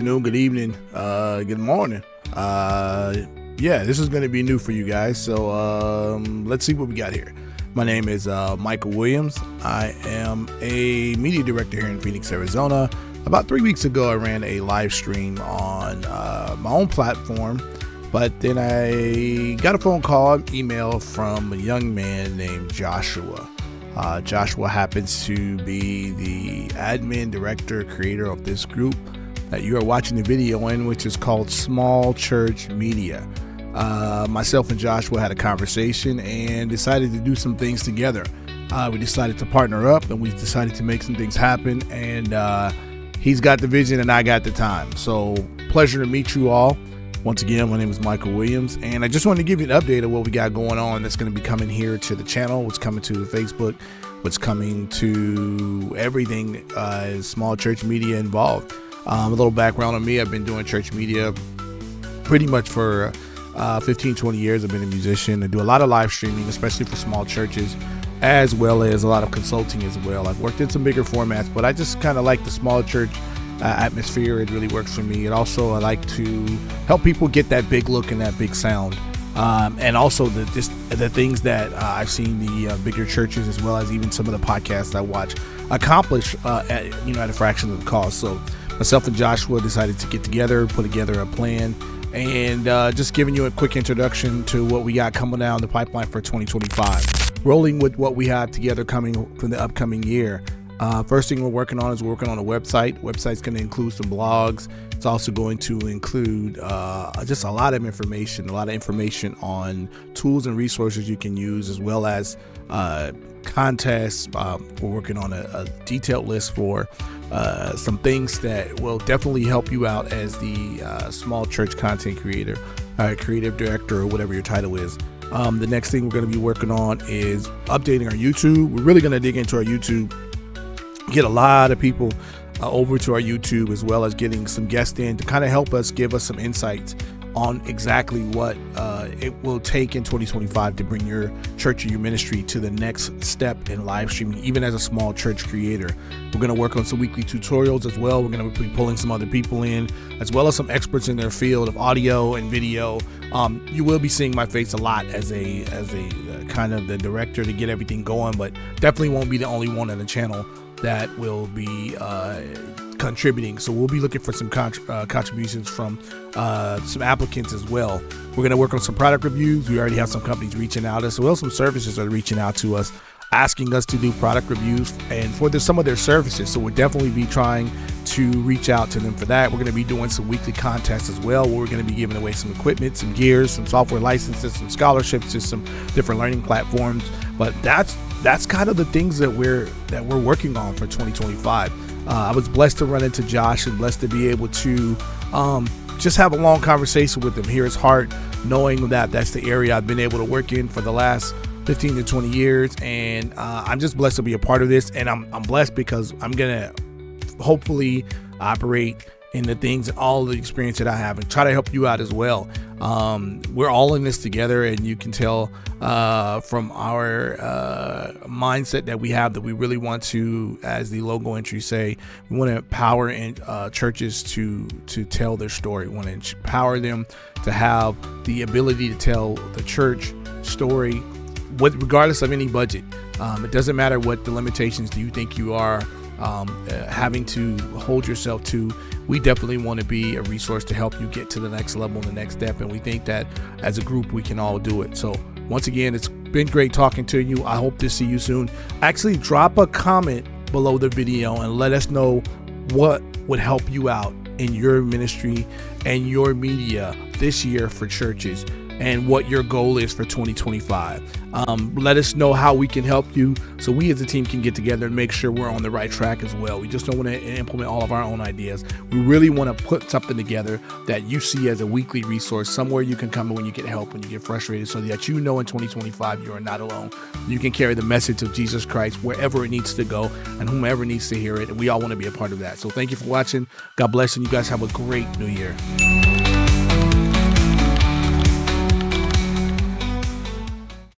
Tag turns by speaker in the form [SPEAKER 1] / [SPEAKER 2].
[SPEAKER 1] afternoon, good evening, good morning. Yeah, this is going to be new for you guys. So let's see what we got here. My name is Michael Williams. I am a media director here in Phoenix, Arizona. About 3 weeks ago, I ran a live stream on my own platform, but then I got a phone call, email from a young man named Joshua. Joshua happens to be the admin, director, creator of this group that you are watching the video in, which is called Small Church Media. Myself and Joshua had a conversation and decided to do some things together. We decided to partner up and we decided to make some things happen, and he's got the vision and I got the time. So pleasure to meet you all. Once again, my name is Michael Williams, and I just wanted to give you an update of what we got going on that's going to be coming here to the channel, what's coming to Facebook, what's coming to everything Small Church Media involved. A little background on me: I've been doing church media pretty much for 15, 20 years. I've been a musician. I do a lot of live streaming, especially for small churches, as well as a lot of consulting as well. I've worked in some bigger formats, but I just kind of like the small church atmosphere. It really works for me. And also I like to help people get that big look and that big sound. And also the things that I've seen the bigger churches, as well as even some of the podcasts I watch, accomplish at a fraction of the cost. So myself and Joshua decided to get together, put together a plan, and just giving you a quick introduction to what we got coming down the pipeline for 2025. Rolling with what we have together coming from the upcoming year. First thing we're working on is a website. Website's going to include some blogs. It's also going to include just a lot of information on tools and resources you can use, as well as contests. We're working on a detailed list for some things that will definitely help you out as the small church content creator, creative director, or whatever your title is. The next thing we're going to be working on is updating our YouTube. We're really going to dig into our YouTube, get a lot of people over to our YouTube, as well as getting some guests in to kind of help us, give us some insights on exactly what it will take in 2025 to bring your church or your ministry to the next step in live streaming, even as a small church creator. We're going to work on some weekly tutorials as well. We're going to be pulling some other people in, as well as some experts in their field of audio and video. You will be seeing my face a lot as a kind of the director to get everything going, but definitely won't be the only one on the channel that will be contributing. So we'll be looking for some contributions from some applicants as well. We're going to work on some product reviews. We already have some companies reaching out, as well as some services are reaching out to us, asking us to do product reviews and for some of their services. So we'll definitely be trying to reach out to them for that. We're going to be doing some weekly contests as well, where we're going to be giving away some equipment, some gears, some software licenses, some scholarships to some different learning platforms. But that's kind of the things that we're working on for 2025. I was blessed to run into Josh and blessed to be able to just have a long conversation with him, hear his heart, knowing that that's the area I've been able to work in for the last 15 to 20 years. And I'm just blessed to be a part of this. And I'm blessed because I'm going to hopefully operate in the things and all the experience that I have and try to help you out as well. We're all in this together, and you can tell from our mindset that we have that we really want to, as the logo entry say, we want to empower churches to tell their story. We want to empower them to have the ability to tell the church story regardless of any budget. It doesn't matter what the limitations do you think you are having to hold yourself to. We definitely want to be a resource to help you get to the next level and the next step, and we think that as a group we can all do it. So once again, it's been great talking to you. I hope to see you soon. Actually, drop a comment below the video and let us know what would help you out in your ministry and your media this year for churches, and what your goal is for 2025. Let us know how we can help you, so we as a team can get together and make sure we're on the right track as well. We just don't want to implement all of our own ideas. We really want to put something together that you see as a weekly resource, somewhere you can come when you get help, when you get frustrated, so that you know in 2025 you are not alone. You can carry the message of Jesus Christ wherever it needs to go and whomever needs to hear it, and we all want to be a part of that. So thank you for watching. God bless, and you guys have a great new year.